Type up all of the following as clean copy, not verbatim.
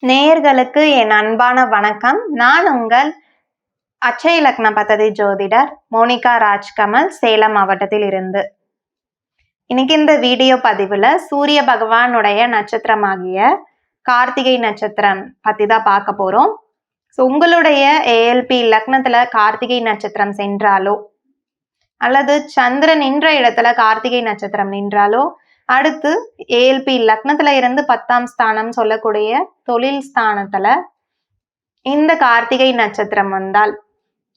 நேயர்களுக்கு என் அன்பான வணக்கம். நான் உங்கள் அட்சய லக்ன பத்ததி ஜோதிடர் மோனிகா ராஜ்கமல், சேலம் மாவட்டத்தில் இருந்து. இன்னைக்கு இந்த வீடியோ பதிவுல சூரிய பகவானுடைய நட்சத்திரமாகிய கார்த்திகை நட்சத்திரம் பத்தி தான் பார்க்க போறோம். உங்களுடைய ஏஎல்பி லக்னத்துல கார்த்திகை நட்சத்திரம் சென்றாலோ அல்லது சந்திரன் நின்ற இடத்துல கார்த்திகை நட்சத்திரம் நின்றாலோ, அடுத்து ஏஎல்பி லக்னத்துல இருந்து 10ஆம் ஸ்தானம் சொல்லக்கூடிய தொழில் ஸ்தானத்துல இந்த கார்த்திகை நட்சத்திரம் வந்தால்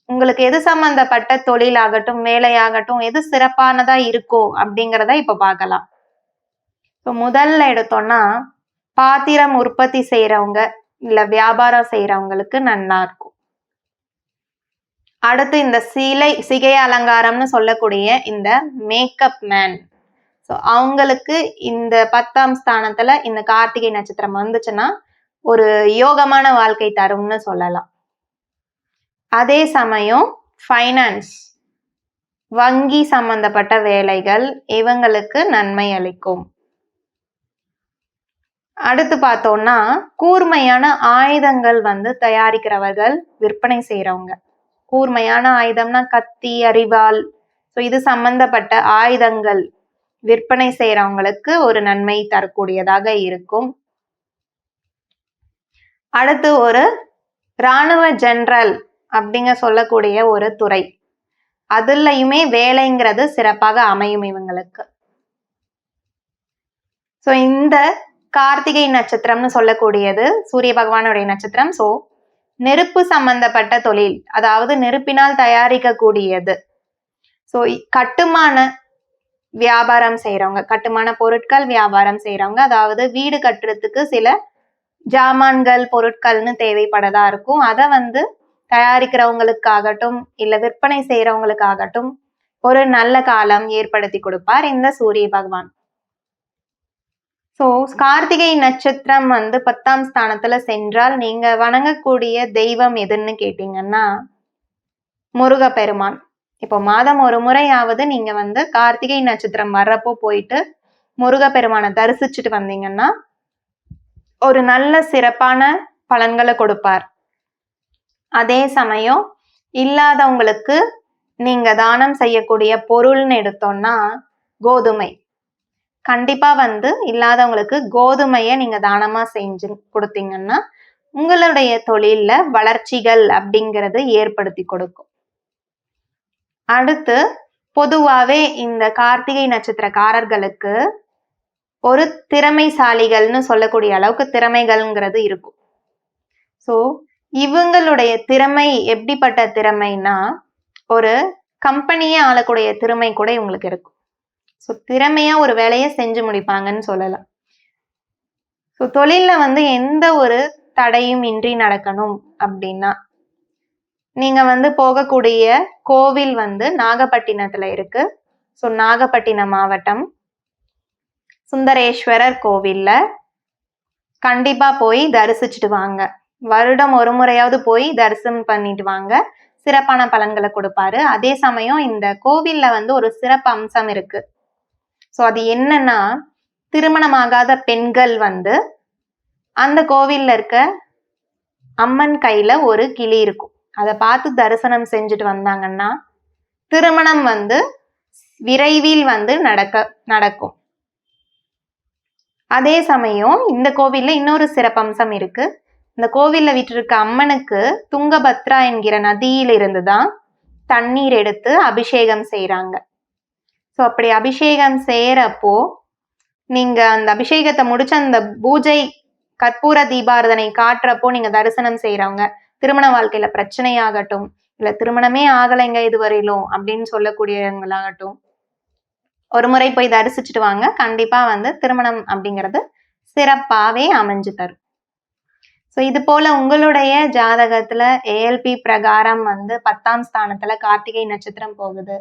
உங்களுக்கு எது சம்பந்தப்பட்ட தொழிலாகட்டும் வேலையாகட்டும் எது சிறப்பானதா இருக்கும் அப்படிங்கிறத இப்ப பார்க்கலாம். இப்போ முதல்ல எடுத்தோம்னா பாத்திரம் உற்பத்தி செய்யறவங்க இல்ல வியாபாரம் செய்யறவங்களுக்கு நல்லா இருக்கும். அடுத்து இந்த சிகை அலங்காரம்னு சொல்லக்கூடிய இந்த மேக்கப் மேன், அவங்களுக்கு இந்த 10ஆம் ஸ்தானத்துல இந்த கார்த்திகை நட்சத்திரம் வந்துச்சுன்னா ஒரு யோகமான வாழ்க்கை தரும்னு சொல்லலாம். அதே சமயம் ஃபைனான்ஸ், வங்கி சம்பந்தப்பட்ட வேலைகள் இவங்களுக்கு நன்மை அளிக்கும். அடுத்து பார்த்தோம்னா கூர்மையான ஆயுதங்கள் தயாரிக்கிறவர்கள், விற்பனை செய்யறவங்க. கூர்மையான ஆயுதம்னா கத்தி, அரிவாள், இது சம்பந்தப்பட்ட ஆயுதங்கள் விற்பனை செய்யறவங்களுக்கு ஒரு நன்மை தரக்கூடியதாக இருக்கும். அடுத்து ஒரு இராணுவ ஜெனரல் அப்படிங்க சொல்லக்கூடிய ஒரு துறை, அதுலயுமே வேலைங்கிறது சிறப்பாக அமையும் இவங்களுக்கு. இந்த கார்த்திகை நட்சத்திரம்னு சொல்லக்கூடியது சூரிய பகவானுடைய நட்சத்திரம். நெருப்பு சம்பந்தப்பட்ட தொழில், அதாவது நெருப்பினால் தயாரிக்கக்கூடியது. கட்டுமான வியாபாரம் செய்யறவங்க, கட்டுமான பொருட்கள் வியாபாரம் செய்யறவங்க, அதாவது வீடு கட்டுறதுக்கு சில ஜாமான்கள் பொருட்கள்னு தேவைப்படதா இருக்கும். அதை தயாரிக்கிறவங்களுக்காகட்டும் இல்ல விற்பனை செய்யறவங்களுக்காகட்டும் ஒரு நல்ல காலம் ஏற்படுத்தி கொடுப்பார் இந்த சூரிய பகவான். கார்த்திகை நட்சத்திரம் 10ஆம் ஸ்தானத்துல சென்றால் நீங்க வணங்கக்கூடிய தெய்வம் எதுன்னு கேட்டீங்கன்னா முருகப்பெருமான். இப்போ மாதம் ஒரு முறையாவது நீங்க கார்த்திகை நட்சத்திரம் வர்றப்போ போயிட்டு முருகப்பெருமானை தரிசிச்சுட்டு வந்தீங்கன்னா ஒரு நல்ல சிறப்பான பலன்களை கொடுப்பார். அதே சமயம் இல்லாதவங்களுக்கு நீங்க தானம் செய்யக்கூடிய பொருள்னு எடுத்தோம்னா கோதுமை. கண்டிப்பா இல்லாதவங்களுக்கு கோதுமைய நீங்க தானமா செஞ்சு கொடுத்தீங்கன்னா உங்களுடைய தொழில்ல வளர்ச்சிகள் அப்படிங்கிறது ஏற்படுத்தி கொடுக்கும். அடுத்து பொதுவாவே இந்த கார்த்திகை நட்சத்திரக்காரர்களுக்கு ஒரு திறமைசாலிகள்னு சொல்லக்கூடிய அளவுக்கு திறமைகள்ங்கிறது இருக்கும். இவங்களுடைய திறமை எப்படிப்பட்ட திறமைனா ஒரு கம்பெனியே ஆளக்கூடிய திறமை கூட இவங்களுக்கு இருக்கும். திறமையா ஒரு வேலையை செஞ்சு முடிப்பாங்கன்னு சொல்லலாம். தொழில்ல எந்த ஒரு தடையும் இன்றி நடக்கணும் அப்படின்னா நீங்க போகக்கூடிய கோவில் நாகப்பட்டினத்துல இருக்கு. நாகப்பட்டினம் மாவட்டம் சுந்தரேஸ்வரர் கோவில்ல கண்டிப்பா போய் தரிசிச்சுட்டு வாங்க. வருடம் ஒரு முறையாவது போய் தரிசனம் பண்ணிட்டு வாங்க, சிறப்பான பலன்களை கொடுப்பாரு. அதே சமயம் இந்த கோவில்ல ஒரு சிறப்பு அம்சம் இருக்கு. அது என்னன்னா திருமணமாகாத பெண்கள் அந்த கோவில்ல இருக்க அம்மன் கையில ஒரு கிளி இருக்கும். அதை பார்த்து தரிசனம் செஞ்சுட்டு வந்தாங்கன்னா திருமணம் விரைவில் நடக்கும். அதே சமயம் இந்த கோவில்ல இன்னொரு சிறப்பம்சம் இருக்கு. இந்த கோவில்ல விட்டிருக்க அம்மனுக்கு துங்கபத்ரா என்கிற நதியில இருந்துதான் தண்ணீர் எடுத்து அபிஷேகம் செய்யறாங்க. அப்படி அபிஷேகம் செய்யறப்போ நீங்க அந்த அபிஷேகத்தை முடிச்ச அந்த பூஜை கற்பூர தீபாரதனை காட்டுறப்போ நீங்க தரிசனம் செய்யறவங்க திருமண வாழ்க்கையில பிரச்சனையாகட்டும் இல்ல திருமணமே ஆகலைங்க இதுவரையிலும் அப்படின்னு சொல்லக்கூடியவங்களாகட்டும் ஒரு முறை போய் தரிசிச்சுட்டு வாங்க. கண்டிப்பா திருமணம் அப்படிங்கிறது சிறப்பாவே அமைஞ்சு தரும். இது போல உங்களுடைய ஜாதகத்துல ஏஎல்பி பிரகாரம் 10ஆம் ஸ்தானத்துல கார்த்திகை நட்சத்திரம் போகுது.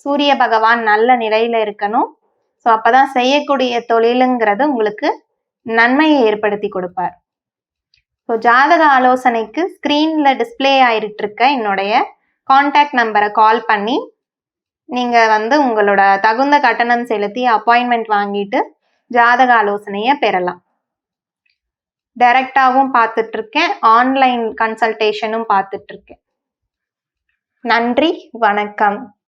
சூரிய பகவான் நல்ல நிலையில இருக்கணும். அப்பதான் செய்யக்கூடிய தொழிலுங்கிறது உங்களுக்கு நன்மையை ஏற்படுத்தி கொடுப்பார். ஜாதக ஆலோசனைக்கு ஸ்கிரீன்ல டிஸ்பிளே ஆயிட்டு இருக்க என்னுடைய கான்டாக்ட் நம்பரை கால் பண்ணி நீங்க உங்களோட தகுந்த கட்டணம் செலுத்தி அப்பாயின்மெண்ட் வாங்கிட்டு ஜாதக ஆலோசனையை பெறலாம். டைரக்டாவும் பார்த்துட்டு இருக்கேன், ஆன்லைன் கன்சல்டேஷனும் பார்த்துட்டு இருக்கேன். நன்றி, வணக்கம்.